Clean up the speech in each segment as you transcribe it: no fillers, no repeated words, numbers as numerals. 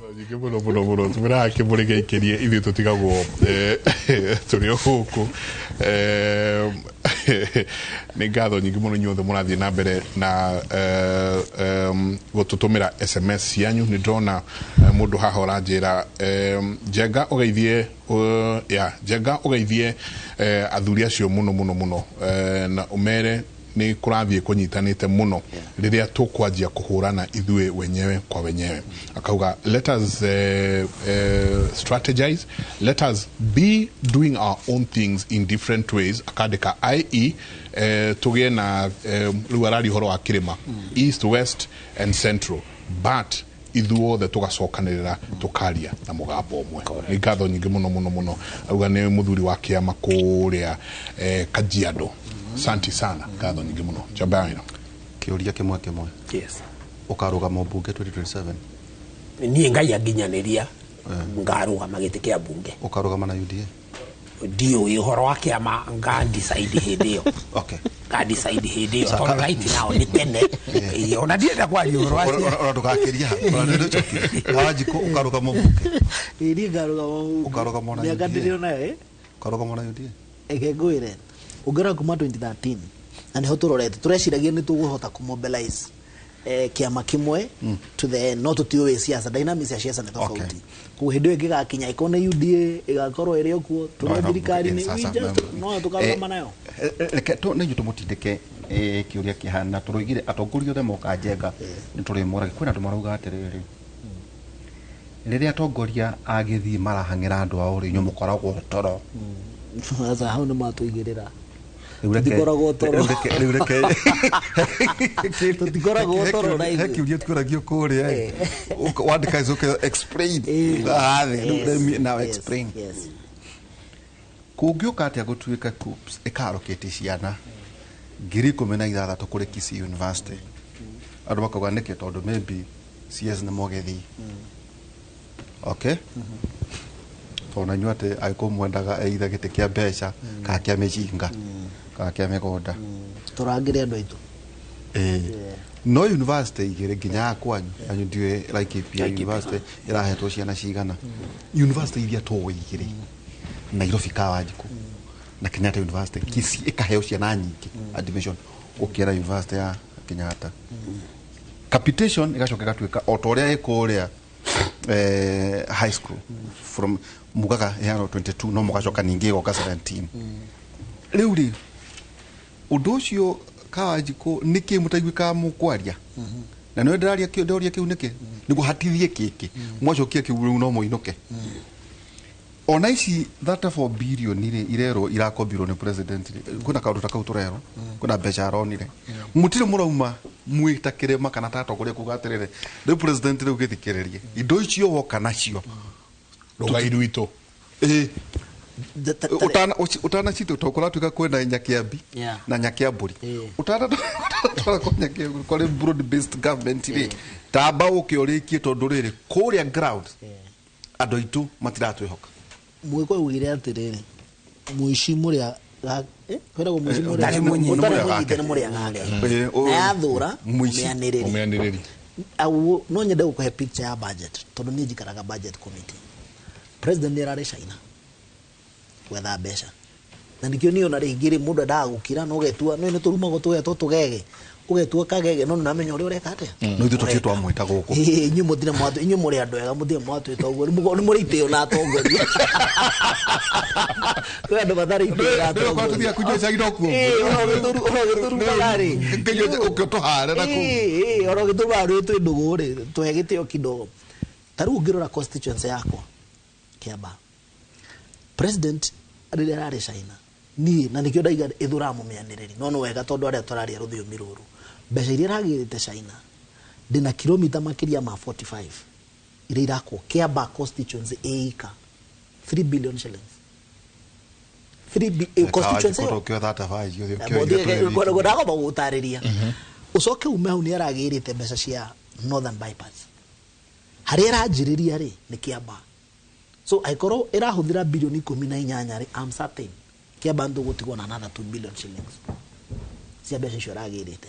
Muno tumira kimurige ikirie ithu tutigagwo turi huku ni ngatho nyingi muno nyothe murathie na mbere na gututumira SMS yanyu ni ndona mundu haha uranjira Njenga ugeithie Njenga ugeithie athuri acio muno na umere ni kurathie kunyitanite muno riria tukwanjia kuhurana ithue wenyewe kwa wenyewe. Akauga let us strategize, let us be doing our own things in different ways. Akandika i.e. tugie na ruarari horo wa kirima east, west and central, but ithuothe tugacokanirira tukaria na mugambo umwe. Ni ngatho nyingi muno auga ni muthuri wa kiama kuria Kajiado. Santi sana ngatho nyingi muno. Chabaina kiuria kimwe. Yes. Ukarugama mbunge 2027. Ni ngai aginyaniria ngarugama gite kia bunge. Ukarugama na UDA. Dio ihoro wa kiama nga decide hidio. Okay. Nga decide hidio. Tona right now ni tene. Ona ndienda kwa ihoro wa kiama. Ona tukakiria. Ona ndio chokire. Awajiko ukarugama mbunge. Iri ngarugama mbunge. Ukarugama na UDA. Niakandirio nae. Ukarugama na UDA. Egegwire. Ugera kuma 2013 na niho turorete tureciragia ni tuguhota kumobilize kiama kimwe to the end, no tutiwe siasa dynamics ya siasa ni tofauti. Kwa hiyo gigakinya ikone UDA igakorwo iri okuo turi thirikari ni no tukarugama nayo. Reke to ne jutumutindike kiuria kihana turoigire atongoria othe moka Njenga ni turi mora kwina tumarauga atiriri riria atongoria agithii marahangira andu ao ri nyumukoragwo toro sasa hau ni matuigirira Tikoragwo toro. Tikoragwo toro na heki uria tukoragio kuria wandika izoke explain let me now explain. Yes. Kungioka atia gutuika coups ikarokete ciana 16,000 kuri Kisii University andu bakauga niki tondu maybe CS na mogethi. Okay. Tona nyuate aikomwendaga either gite kia mbeca ka kia mejinga ka kia megonda turangire andu aitu no university igire ginya kwanyu anyu ndiwe like pia university irahetwo ciana cigana university iria to igire Nairobi Kawanjiku na Kenyatta University Kisii ikaheo ciana nyingi admission ukira university ya Kenyatta capitation igacoka gatuika otoria ikuria high school from mugaga yano 22 no mugacoka ningi goka 17 riuri udocio Kawanjiku niki mutaigwika mukwaria na no ndiraria ndoria kiu niki nigo hatithie kiki mwacokia kiu no moinoke ona ici 34 billion irero irakombirwo ni president kuna kaundu takau turero kuna mbeca aronire mutire murauma mwitakire makana tato kuria kugatirire the president riu githikiririe indo icio woka nacio rugairu itu utana chito tokora tuka kwenda Nyakiambi na Nyakiamburi utana twara kwa Nyakiamburi kwa broad based government ri tamba ukiorikie tondu riri kuria ground ando itu matiratwihoka mwiko ugire atiriri muici muria kwiragwo muici muria muria ngake ayathura mumianiriri au no nyende gukuhe picture ya budget tondu ni njikaraga budget committee. President nirare China wetha mbeca na nikio niyo na ringiri mundu ndagukira no getua no ni turuma gutwe tugege ugetua kagege no namenya uri ureka atia no ithu tuti twamwita guku inyu mutire mwatu inyu muri andu ega mutire mwatu toguo ni muri itio na atongoria kwa andu bathari itio na atongoria kwa tuthia kunyo cairo ku oro magari ngiyo ukitohare na ku oro gitubari tu nduguri tuhegitio kidogo taru ngirora constituency yako Kiamba president arirare China ni na nikio ndaiga ithura mumianiriri no wega tondu aria turaria ruthio miruru mbeca iria ragirite China ndina kilomita makiria ma 45 iria irako Kiamba constituency eika 3 billion shillings 3 billion constituency ukio thata vai yo kwa ndako bagutariria ucoke umehau ni aragirite mbeca cia northern bypass haria ranjiriria ri ni Kiamba so aikoro irahuthira bilioni 18 ri I'm certain Kiamba ndo gutigwo na another 2 billion shillings cia mbeca icio ragirite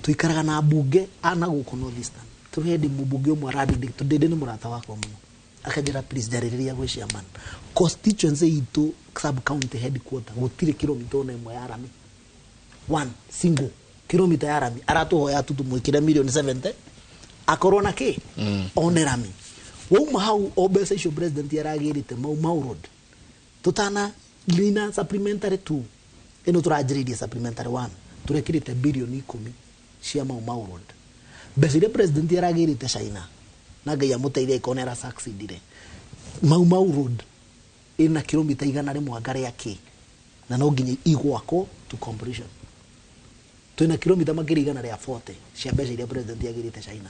tuikaraga na bunge ana guku North Eastern tuhendi mbunge umwe arabi tudende ni murata wakwa muno akajira please jaririria gwe chairman constituency itu sub county headquarter gutire kilomita ona imwe ya rami one single kilomita ya rami aratuhoya tutumwikire milioni 70 akorona ke one rami wo hau obesa icio president yaragirite mau road tutana lina supplementary 2 eno turajiririe supplementary 1 turekirite bilioni 10 cia mau road besire president yaragirite China na ngai amuteithia ikonera succeedire mau road ina kilomita 100 ngare yake na no nginya igwako to completion twina kilomita makiri 140 cia mbeca iria president yagirite China.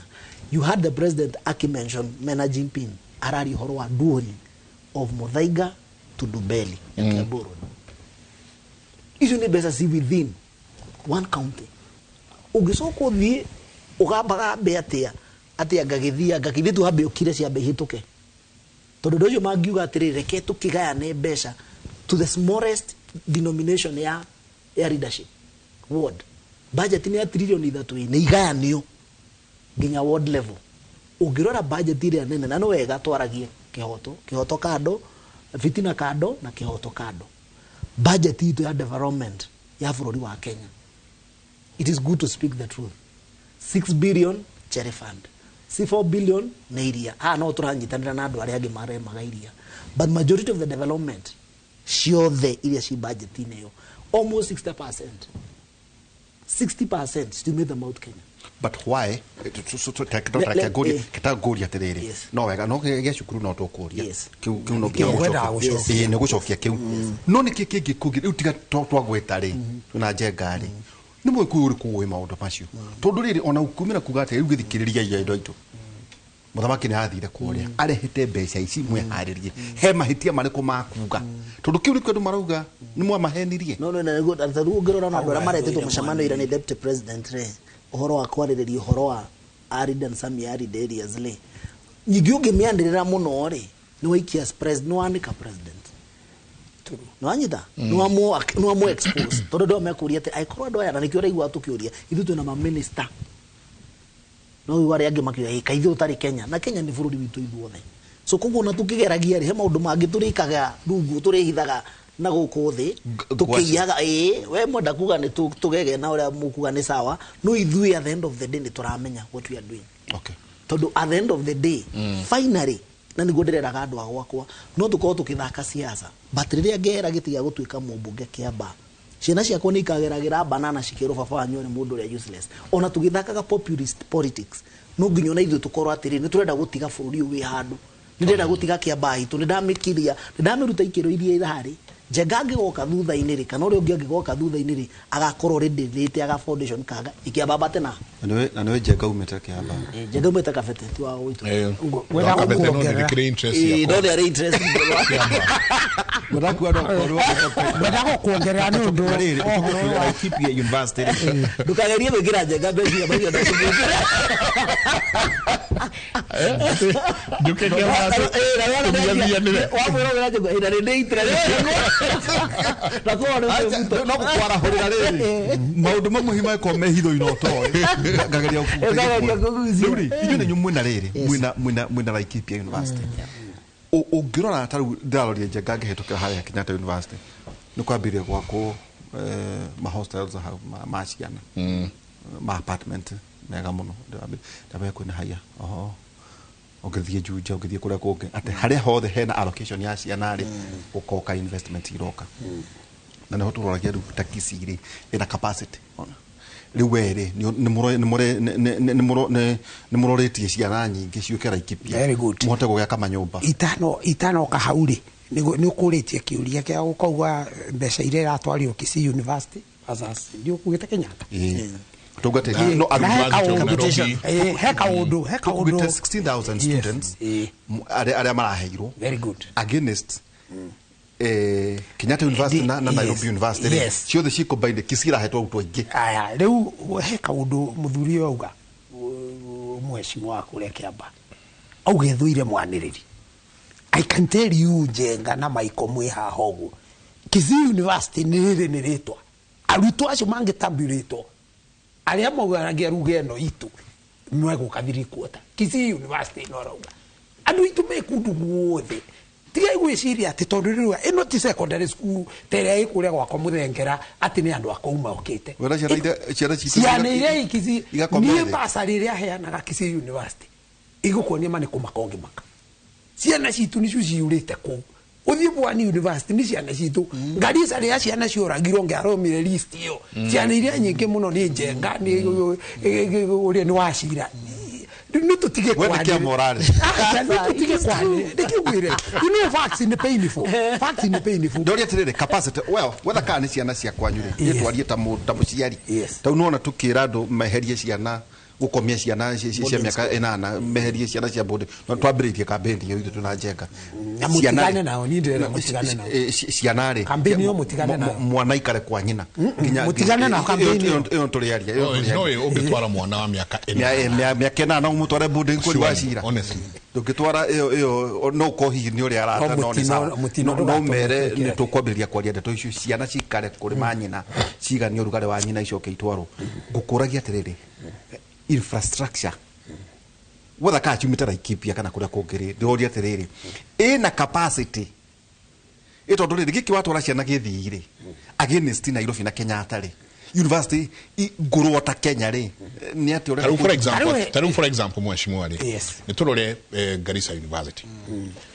You had the president mention managing pin arari horo wa dually of Muthaiga to Dubeli ya Bũrũri. Icio ni mbeca si within one county. Ugicoka thie ugambaga mbe atia ngagithia tu habe ukire cia mbe hituke. Tondu ndoyo mangiuga atirire reke tukigayane mbeca to the smallest denomination ya leadership ward. Budget ni ya trilioni 3 ni igayanio nginya ward level. Ungirora budget ile nene na no wega twaragie kihoto kado, fitina kado na kihoto kado. Budget itu ya development ya bũrũri wa Kenya. It is good to speak the truth. 6 billion cherry fund. 4 billion na iria. No turanyitanira na andu aria angi maremaga iria. But majority of the development ciothe iria ci budget ineyo almost 60%. 60% estimate them out Kenya. But why? Category atiriri. No wega no ge cukuru no tokuria. Kiu no kiu ne gucokia kiu. No ni kiki kugira utiga twagweta ri na njenga ri. Ni mwe kuri kuwe maundu macio. Tondu riri ona ukumira kugate riu githikiriria indo itu. Muthamaki ni athire kuria arehete mbeca ici mwe haririe he mahitia mariko makuga tondu kiu ni kwendu marauga ni mwe mahenirie no na go atharu ngirora na andu maretete mucamano ira ni deputy president re uhoro wa kwaririria uhoro wa arid and some arid areas le nyigi ungimiandirira muno ri ni waikia president no anika president no anyita no amo expose tondu ndo mekuria ati aikorwa ndo aya na nikio raigwa tukiuria ithu tuna ma minister no wari angi makiuga kaithu utari Kenya na Kenya ni bũrũri witu ithuothe so koguo na tukigeragia ri he maundu mangi turikaga rungu turihithaga na guku thi tukiyaga we mwenda kuga ni tugege na uria mukuga ni sawa no ithui at the end of the day ni turamenya what we are doing. Okay. Tondu at the end of the day finally na ni gondereraga andu agwakwa no tukorwo tukithaka siasa but riria ngera gitiga gutuika mumbunge Kiamba ciana ciakwa ni ikageragira banana cikiro baba wanyu ni mundu ria useless ona tugithakaga populist politics no nginya na ithu tukorwo atiri ni turenda gutiga bũrũri wi handu ni ndenda gutiga Kiamba hitu ni ndamikiria ni ndamiruta ikiro iria irari njengangi goka thutha-ini ri kana uria ungi angigoka thutha-ini ri agakorwo ready rite aga foundation kaga ikiamba tena na niwe njenga umete Kiamba njenga umete kabete tu wa witu wenda kabete no ndikire interest ya no there interest muraku ado wenda kuongerera ni undu Laikipia University ndukagerie gwikira njenga besi ya basi ndakubukira ndukeke wazo wamwira njenga ina ni interest na kwa no kukwara horira riri maundu mamwe hima ko mehitho inotoe ngageria kuri iyo ni nyumwe na riri mwina Laikipia University ungirora taru ndaloria njenga ngehetokera haria Kenyatta University ni kwambiria gwako ma hostels ma ciana ma apartment mega muno ndabe kwina haya ogithie Juja ogithie kuria kungi ate haria hothe hena allocation ya ciana ri ukoka investment iroka na ne hoturoragia ru takisiri ina capacity ona riwere ni muroretie ciana nyingi ciuke Laikipia muhote gugiaka manyumba itano kahauri ni ukuritie kiuria kia ukauga mbeca ire ratwario Kisii University asas ndio kugite Kenyatta tugate no heka undu 16,000 students aria maraheirwo very good against Kenyatta University na Nairobi University ciothe ci combined Kisii hetwo auto ingi aya riu heka undu muthuri auga mheshimiwa wako ria Kiamba auge thuire mwaniriri I can tell you njenga na maiko mwe haha uguo Kisii University ni ritwa arutwo acio mangitamburitwo aria maugarangia ruga eno itu mwego kathiri kuota Kisii University no rauga andu itu me kundu guothe tiga gwiciria ati tondu riu ino ti secondary school tere ikuria gwakwa muthengera ati ni andu akauma okite ciana iria ikizi ni basari iria heanaga Kisii University igukuonia mane kumakonge maka ciana citu nicio ciurite kuu uthie Bwani University ni ciana citu Garissa ria ciana cioragirwo ngaromire list iyo ciana iria nyingi muno ni njenga ni uria ni Wachira no tutige kwa morale tutige kwa ndikigwire facts in the painful facts in the painful ndoria tirire capacity well whether kana ciana cia kwanyure ni twarie ta muciari ta unaona tukira andu meherie ciana gukomia ciana cia miaka 8 meherie ciana cia bodi no twambiritie campaign yo itu tunajenga mutigane nao ni ndera mutigane nao ciana ri campaign yo mutigane nao mwana ikare kwa nyina mutigane nao campaign yo turiaria no ungitwara mwana wa miaka 8 miaka 8 no mutware bodi kuri Wachira honestly tukitwara iyo no kohi ni uri arata no mere ni tukwambiria kwaria ndeto icio ciana cikare kuri manyina cigani urugare wa nyina icoke itwaro ngukuragia atiriri infrastructure whether ka chumita Laikipia kana kuria kungiri ndoria atiriri ina capacity ito ndoriri giki watu raciana githiri against Nairobi na Kenyatta ri university nguru ta Kenya ri ni ati ore for example mheshimiwa ri ni turore Garissa University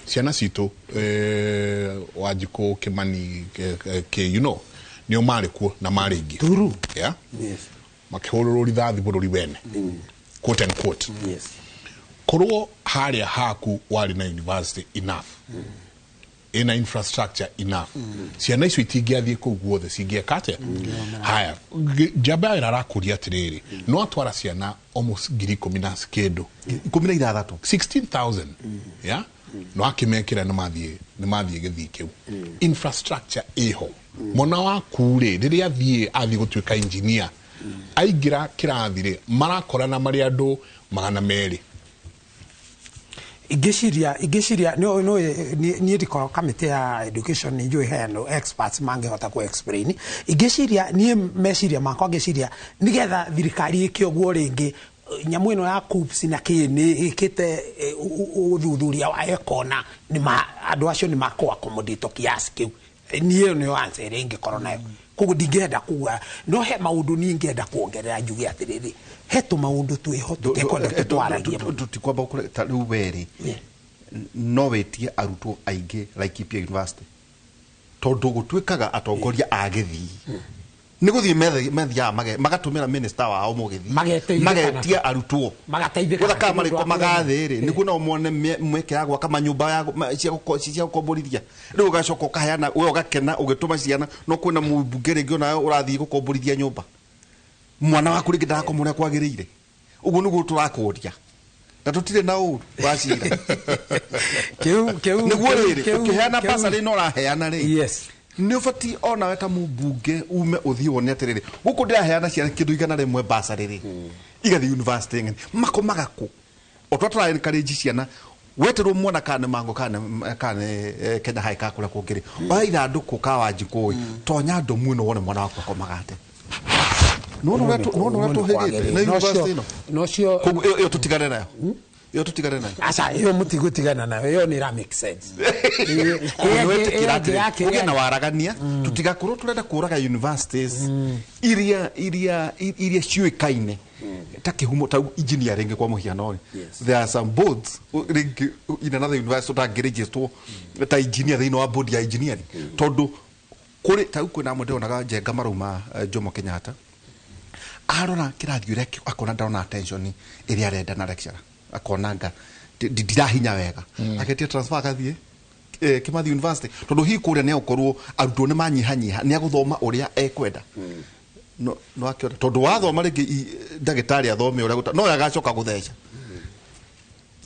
ciana citu Wanjiku Kimani you know ni mari ku na mari ingi turu yeah makihururu rithathi Bũrũri wene quote and quote korwo haria haku wari na university enough ina infrastructure enough ciana icio itingiathie kuu guothe cingiekate haya jaba irakuria atiriri no atwara ciana almost 10,000 kindu 16,000 yeah no akimekira ni mathie githii kiu infrastructure iho mona wa kure riria athie gutuika engineer aigira kirathire marakorana mari andu 200 igiciria no ni ndiko kamite ya education ni njui heno experts mangehota ku explain igiciria ni meciria makwa ngiciria nigetha thirikari ikioguo ringi nyamu ino ya COOPS na kini ikite uthuthuria wa ekona ni andu acio ni makwa accommodate kiasi kiu niyo ni answer ringi korona kugu ndingenda kuga no he maundu ni ngenda kuongerera njuge atiriri hetu maundu twiho tutekwenda tutwaragia tutikwamba ta riu weri no wetie arutwo aingi Laikipia University tondu gutwikaga atongoria agithii ni guthii methia magatumira minister wao mugithi magetia arutwo magateithika kama mariko magathiri ni kuna umone mweke yagwa kama nyumba yago cia gukomborithia riu gacoka kahayana we ugakena ugituma ciana no kuna mubungere ngio nayo urathii gukomborithia nyumba mwana waku ringi ndakomore kwagiriire uguo niguo turakuria na tutire na uru Wachira kiu niguo riri ukihana basari no raheana ri yes ni ufati ona weta mubunge ume uthii wone atiriri guku ndiraheana ciana kindu igana rimwe basari ri igathi university ngani makomaga ku otwatara encourage ciana weterwo mwana kana mango kana Kenya High ka kula kungiri baira nduku ka Wanjiku tonya ndomu no wone mwana wako komagate no tuhegete na university no cio yo tutigane nayo yo tutigane nayo asa yo mutigutigana nayo yo ni ra make sense kuwe na waragania tutigakuru turenda kuraga universities iria ciuikaine takihumo ta engineering kwa muhiano there are some boards in another university that register ta engineer thino wa board ya engineering tondu kuri ta kwina mundu onaga njenga maruma Jomo Kenyatta arona kirathio reke akona ndona attention iria arenda na lecturer akonanga ndirahinya wega aketie transfer akathie Kimathi University tondu hi kuria ne ukorwo arutwo ne manyihanyiha ne aguthoma uria ekwenda no akiona tondu wathoma ringi ndagitari athome uria no agacoka gutheca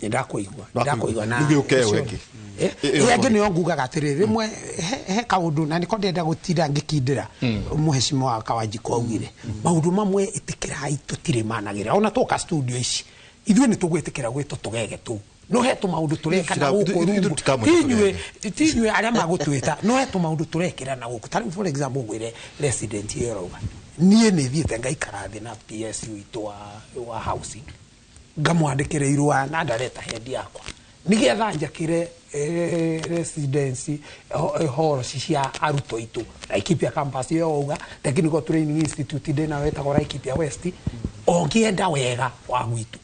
ndakuigwa na ngiukeweki yenge ni ongugaga atiriri rimwe he kaundu na niko ndenda gutira ngikindira muheshimiwa wa Wanjiku augire maundu mamwe itikirai tutire managira ona toka studio ici ithuĩ nĩ tũgwĩtĩkĩra gwĩtwo tũgege tu no he tũmaũndũ tũreka na gũkũ tinyuĩ arĩa magũtwĩta no he tũmaũndũ tũrekĩra na gũkũ tarĩu for example gwĩre resident ĩrauga niĩ nĩ thiĩte ngaikara thĩ na PSU itũ wa housing ngamwandikira irua na ndareta hendi yakwa nigetha njakire residency horo cia aruto itu Laikipia campus yo uga Technical Training Institute ndina wetagwo Laikipia West ongienda wega wa gwitu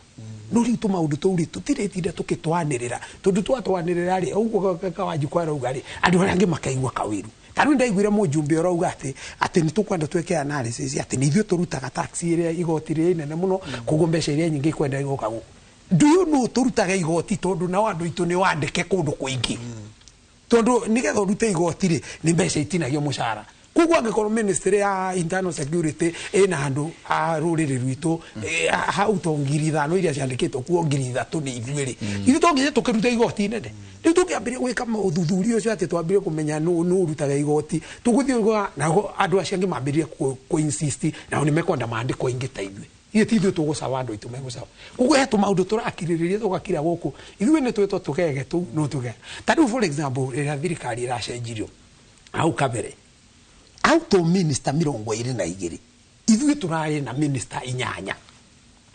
no ritu maundu tu ritu tiretinde tukitwanirira tondu twatwanirira ri uguo kawanjikwa rauga ri andu arangi makaigwa kawiru tanu ndaiguire mujumbe orauga ati ni tukwenda tweke analysis ati ni ithuĩ turutaga tax iria igoti ri nene muno kugo mbeca iria nyingi kwenda igoka guku do you know turutaga igoti tondu na andu itu ni wandike kundu kuingi tondu nigetha urute igoti ri ni mbeca itinagio mushara kugo angikorwo ministry ya internal security ina handu a ruriri rwitu hau to ngiri thano iria ciandikitwo kuo ngiri thatu ni ithuiri ithu tongire tukiruta igoti nene riu tukiambiria gwika uthuthuria ucio ati twambirie kumenya nu rutaga igoti tuguthiuga nago andu acio angi mambirie ku insist na ni mekwenda maandiko ingi ta ithui itithu tugucawa andu itu megucawa kugo hetu maundu turakiririria tugakira guku ithui ni twetwo tugege tu no tuge tadu for example ira thirikari iracenjirio au kabere auto minister 22 ithuĩ turari na minister 8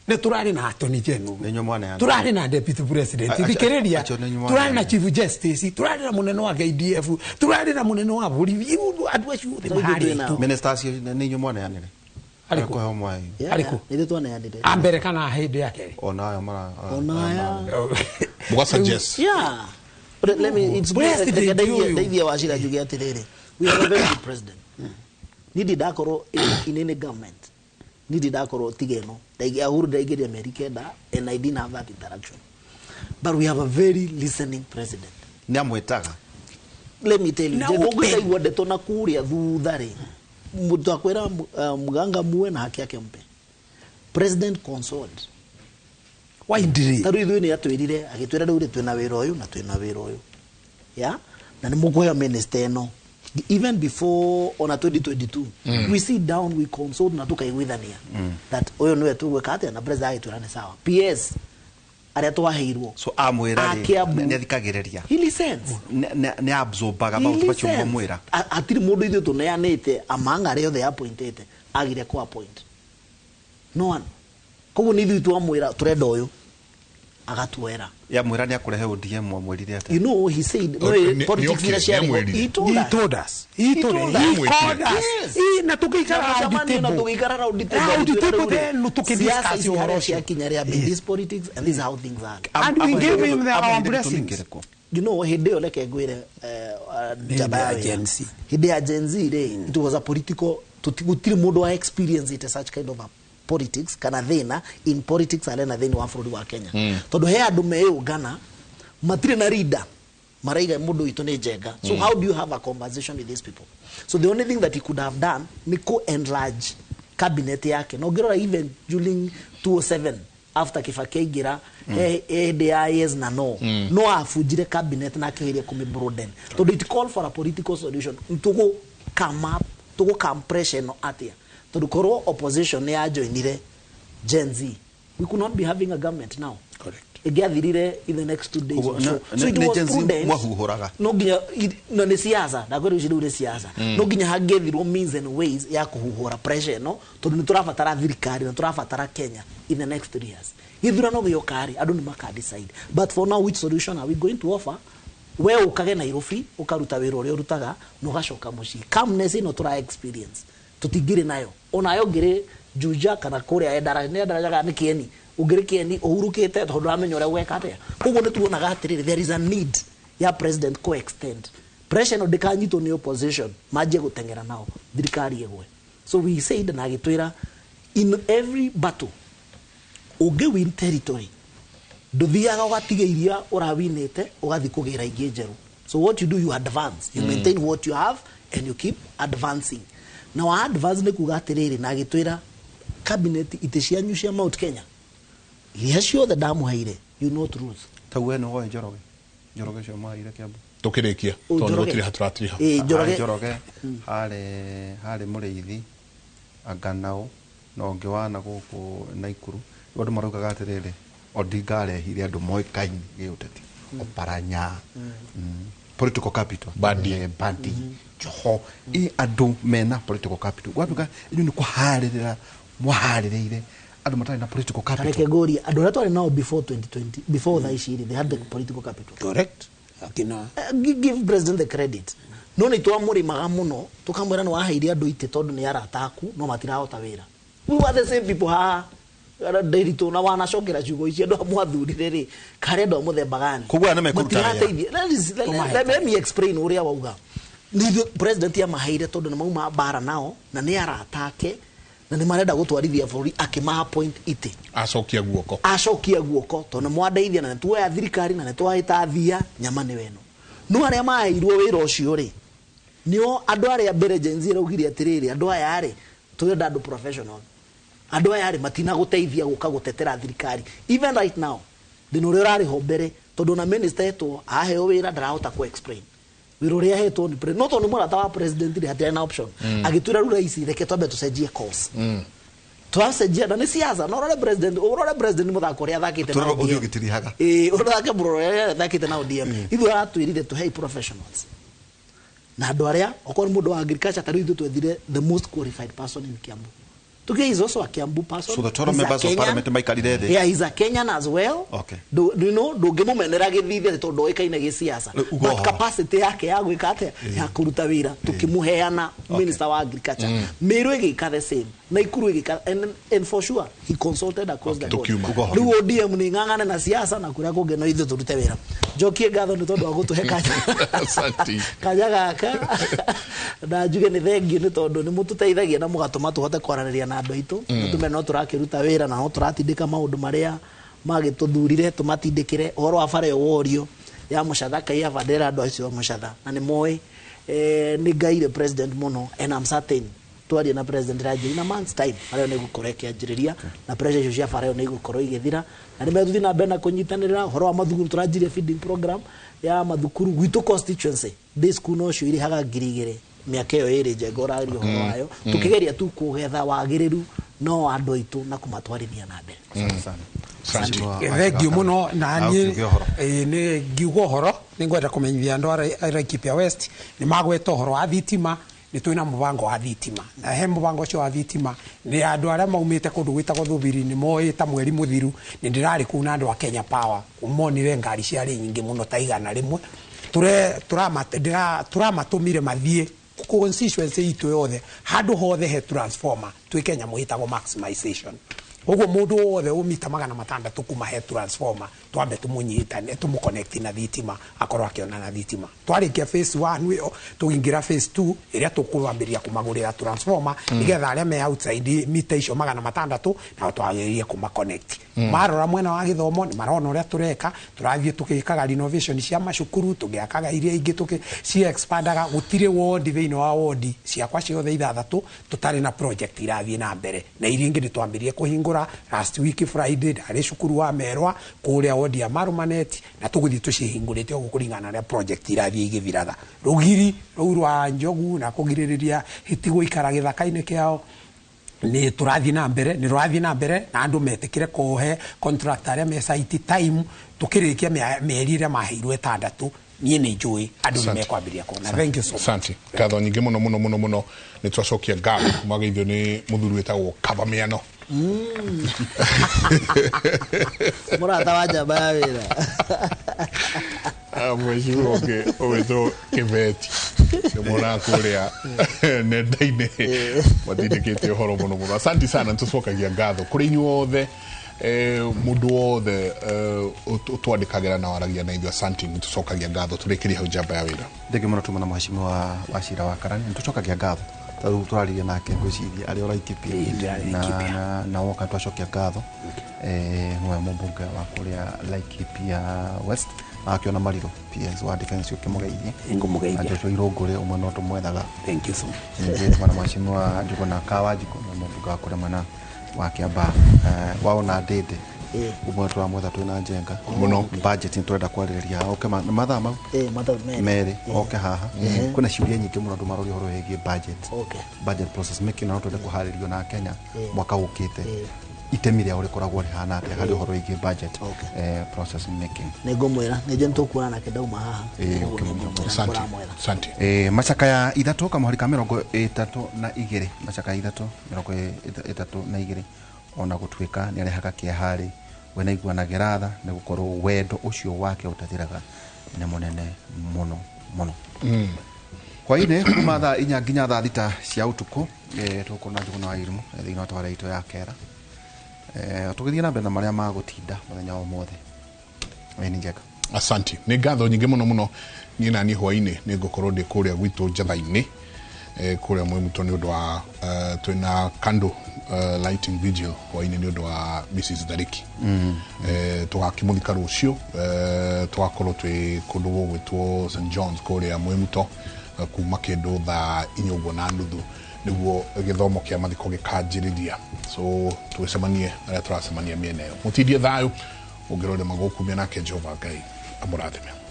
ne turari na attorney general turari na deputy president thikiriria turari na chief justice turari na munene wa KDF turari na munene wa bũrũri andu acio the mahari ministers ni nyumone yanire ariko homwa ariko ndio tuoneanire ambere kana hindi yake onayo mara What suggest yeah but let me it's David Wachira juge atiriri we have a very good president nidi dakoro in any government nidi dakoro tigeno daigia huru daigia America da and I didn't have that interaction but we have a very listening president niamwetaga let me tell you je igwa ndeto na kuria thuthari mutu akwera muganga muwe na haki yake mpe president consoled why ndiri taru ithu ni atwirire agitwira ndu twina wira uyu na twina wira uyu ya na ni mugoya minister no even before on a 2022 we sit down we consult na tukaigwithania that oyo niwe tugweka atia na president aiturane sawa PS aria twaheirwo so amwira ni athikagiriria he listens ne absorbaga about bacho mwira atiri mundu ithu tuneanite amanga aria othe appointed agire ko appoint no one koguo ni ithu twamwira turenda uyu agatwera ya mwira ni akurehe ODM mwirire ate you know he said no politics ina share he told us na tukikara round table then tukidiscuss your share kinyaria this politics and this is how things are and we gave him our blessings you know hideo leke gwire jabaya agency hideo agency it was a political tutiri mundu wa experience it such kind of a politics kana thina in politics alena thini wa bũrũri wa Kenya tondu he andu meugana matire na leader maraiga mundu itu ni jenga so how do you have a conversation with these people so the only thing that he could have done ni ko enlarge cabinet yake no girora even during 2007 after Kibaki ADIS na no afujire cabinet na akihiria kumibroaden tondu it call for a political solution tugo come up tugo compression no atia to koro opposition ya joinire Gen Z we could not be having a government now correct egathirire in the next 2 days so it was prudent no ginya no ni siasa na kwero ujire siasa no ginya hagethirwo means and ways ya kuhuhura pressure no to ni turafatara thirikari na turafatara Kenya in the next 3 years ithurano yo kari adu ni maka decide but for now which solution are we going to offer we ukage Nairobi ukaruta wiro uri urutaga no gashoka muci calmness no tura experience tutigire nayo onayo ngire juja kana kuria endara ni kieni ugire kieni uhurukite tondu amenyo ria gweka atia koguo ni tuonaga atiriri there is a need ya president co extend pressure no dikanyito ni opposition maje gutengera nao thirikari egwe so we said na gitwira in every battle uge win territory nduthiaga ugatigeiria urawinite ugathi kugira ingi njeru so what you do you advance you maintain what you have and you keep advancing now advance ne kuga atiriri na gitwira cabinet iticianyu cia Mount Kenya icio the damu haire you know truth tawe no go njoroge cio maire kiambu tukirikia tondu tiri haturatiha njoroge hare muriithi aganao no ngiwana guku Naikuru andu maraugaga atiriri Odinga arehire andu moikaini giuteti oparanya political capital bandi joho andu mena political capital gwaduka inu ni kuharirira muhaririire andu matari na political capital Kareke gori andu ratwari nao before 2020 before the issue they had the political capital correct akina give president the credit no ni twamurimaga muno tukamwira no waheire andu ite tondu ni arataku no matirahota wira we were the same people ha Dairito na wanacokera ciugo icio andu amwathurire ri kare ndo muthemba gani kugwa na mekuruta let me explain uria wauga ni president ya maheire tondu na mauma bara nao na ni aratake na ni marenda gutwarithia bũrũri akimaha point ite acokia guoko tondu mwandeithia na tuoya thirikari na twahita thia nyama ni weno no aria maheirwo wira ucio ri nio andu aria mbere jenzi raugire atiriri andu aya ri tuyenda andu professional andu aya ri matina guteithia guka gutetera thirikari even right now ndino ria rari hombere tondu na minister eto aheo wira ndarahota ku explain wira ria hetwo ni president no tondu murata wa president ri hatia na option agitwira rura ici reke twambe tucenjie course twacenjia na ni siasa no rore president muthako ria thakite na uthio gitirihaga urake bro thakite na ODM ithu aratwirire to hey professionals na andu aria okor mundu wa agriculture tari ithu twethire the most qualified person in Kiambu. Today is also a Kiambu person. So the total members of parliament maikarire there. Yeah, he's a Kenyan as well. Okay. Do you know do gimumenera githithe tondu ikaine gi siasa. But capacity yake ya gwika ate ya kuruta wira tukimuheana minister wa agriculture. Meru igika the same. Na Ikuru igika and for sure he consulted across the board. Riu ODM ni ngangane na siasa na kuria kugeno ithu turute wira. Jokie gatho ni tondu wa gutuhe kanya. Asante. Kanya gaka. Na njuge ni thengiu ni tondu ni mututeithagia na mugatuma tuhote kwaraniria na andu aitu tume no turakiruta wira na no turatindika maundu maria magituthurire tumatindikire oro afare worio ya mucatha ya vadera andu acio mucatha na ni moi ni gaire president muno and I'm certain twari na president Raji na months time ario ni gukoreka ajiriria na pressure icio cia fare ni gukorwo igithira na ni metuthi na bena kunyitanirira horo wa mathukuru turajirie feeding program ya mathukuru gwitu constituency this school no cio iri haga ngirigire miaka iyo iri njengora rio wayo tukigeria tu kugetha wagiriru no andu aitu na kumatwarithia na mbere thank you muno na ni ngiugo horo ni ngwenda kumenyithia andu ara Kipia West ni magweta horo wa thitima ni twina mubango wa thitima na he mubango cio wa thitima ni andu aria maumite kundu gwitagwo Thubiri ni moita mweri muthiru ni ndirari kuna andu wa Kenya Power umonire ngari ciari nyingi muno ta igana rimwe turamatumire mathie constituency itu yothe handu hothe he transformer twi Kenya muhitagwo maximization ugo mundu wothe umita magana matandatu kuma he transformer twambe tumunyitane tumuconnect na thitima akorwo akiona na thitima twarikia phase 1 wio tuingira phase 2 iria tukuambiria kumagurira transformer nigetha aria me outside mita icio magana matandatu na twagiririe kuma connect marora mwena wa githomo ni marona uria tureka turathie tukikaga renovation cia macukuru tugiakaga iria ingi cia expandaga gutire ward thiini wa ward ciakwa ciothe ithathatu tutari na project irathie na mbere na iria ingi nitwambirie kuhingura last week Friday ari cukuru wa Merwa kuria ward ya Marumanet na tuguthi tucihingurite gukuringana na project irathie igithiraga rugiri rwa njogu na kugiririria hitigo ikara githaka-ini kiao ni turathie na mbere na andu metikire kuhe contractor ya me site time tukirikia mieri ria maheirwe 6 nie ni njui andu ni mekwambiria kuona thank you so much asante katho nyingi muno ni twacokia ngatho magaithio ni muthuri wetagwo Kabamiano murata wa njamba ya wira mweciru onge owetwo Kibeti ni mwana kuria nenda-ini matindikite uhoro muno asante sana nitucokagia ngatho kuri inyuothe mundu wothe utwandikagira na waragia na ithu asante nitucokagia ngatho turikiri hau njamba ya wira ndege muno tumana mheshimiwa Wachira wa Karani nitucokagia ngatho tatu turaririe nake ngwiciria ari ora Kipia na woka twacokia ngatho mwe mumbunge wa kuria Kipia West akiona mariro PS wa defense ukimugeithie ngumugeithia ajo irongore umwe no tumwethaga thank you so much mwana mheshimiwa Njuguna Kawajiko na mumbunge wa kuria mana wa Kiamba waona ndende umwe twamwetha twina njenga muno budget nturenda kwariria oke mathaa mau meri oke haha kuna ciuria nyingi muno ndu marori horo hegie budget process making na twende kuharirio na Kenya mwaka ukite itemi ria urikoragwo rihana ate hari horo hegie budget process making nigomwira nije ntukuona na kidauma haha asante macaka ya ithatu kamahari ka 32 macaka ya ithatu 32 ona gũtuĩka nĩ arehaga kĩahari we naiguanagira tha nĩ gũkorwo wendo ũcio wake ũtathiraga nĩ mũnene mũno mũno. Hwainĩ kuma thaa 4 nginya thaa 6 cia ũtukũ tũkũrĩ na Njuguna wa Irimũ thĩinĩ wa twara itũ ya Kera tũgĩthiĩ na mbere na marĩa magũtinda mũthenya wa ũmũthĩ. Nĩ njega. Asanti. Nĩ ngatho nyingĩ mũno mũno niĩ na niĩ hwainĩ nĩ ngũkorwo ndĩ kũrĩa gwitũ njatha-inĩ kũrĩa Mwĩmuto nĩ ũndũ wa twĩna candle lighting vigil hwainĩ nĩ ũndũ wa Mrs. Thariki. Tũgakĩmũthika rũciũ tũgakorwo twĩ kũndũ gũgwĩtwo St. John's kũrĩa Mwĩmuto kuma kĩndũ thaa 4:30 nĩguo gĩthomo kĩa mathiko gĩkanjĩrĩria. So tũgĩcemanie arĩa tũracemania mĩena ĩyo. Mũtindie thayũ ũngĩrore magũkumia nake Jehova Ngai amũrathime.